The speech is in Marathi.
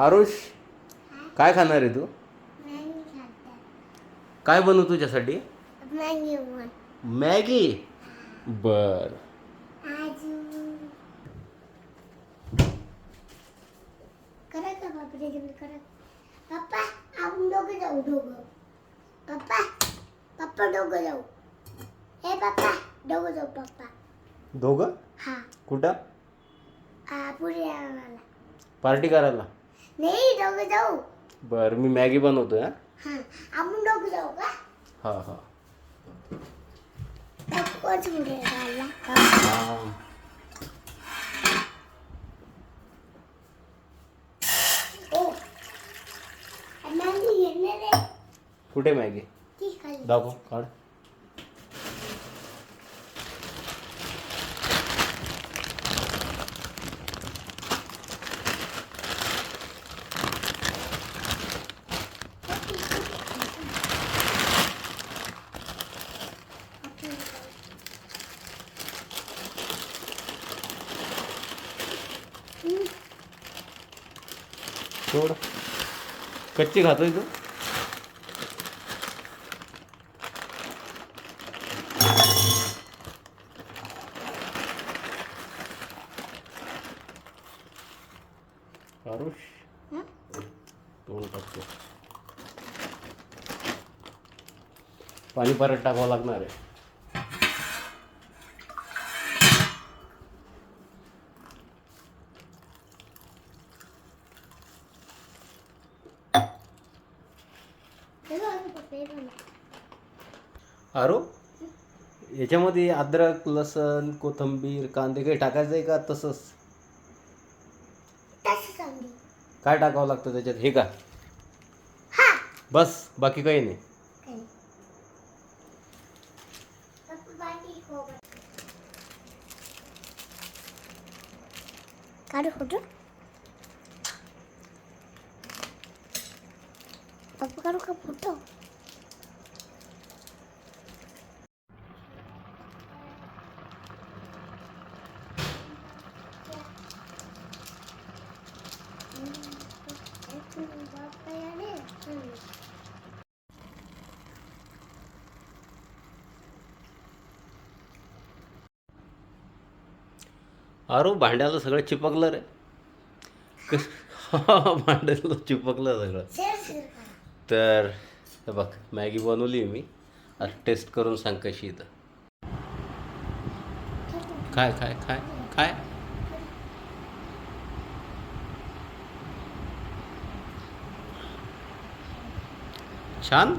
आरुष, काय खाणार आहे तू? काय बनवू तुझ्यासाठी? मॅगी. बर. पप्पा आपण दोघं जाऊ पप्पा पप्पा दोघं जाऊ. हे पप्पा दोघं जाऊ पप्पा. दोघं? हा. कुठं? पुढे आणायला. पार्टी करायला? नाही दोघं जाऊ. बर, मी मॅगी बनवतोय. हा आपण दोघं जाऊ का? हा हा. कोच पुढे आणायला. हा. मॅगी घेणार रे. कुठे मॅगी? ती खाली. दाखव, काढ. सोड. कच्ची खातोय तू? आरुष, तोंड टाकतो. पाणी परत टाकावं लागणार आहे. आरो, याच्यामध्ये अद्रक, लसण, कोथिंबीर, कांदे काही टाकायचं आहे का तसंच? काय टाकावं लागतं त्याच्यात? हे का? बस, बाकी काही नाही. काढू फोटो. पप्पा काढू का फोटो? आरो, भांड्याला सगळं चिपकलं रे. भांड्याला चिपकलं सगळं. तर हे बघ, मॅगी बनवली मी. आता टेस्ट करून सांग कशी इथं. काय काय काय काय? छान.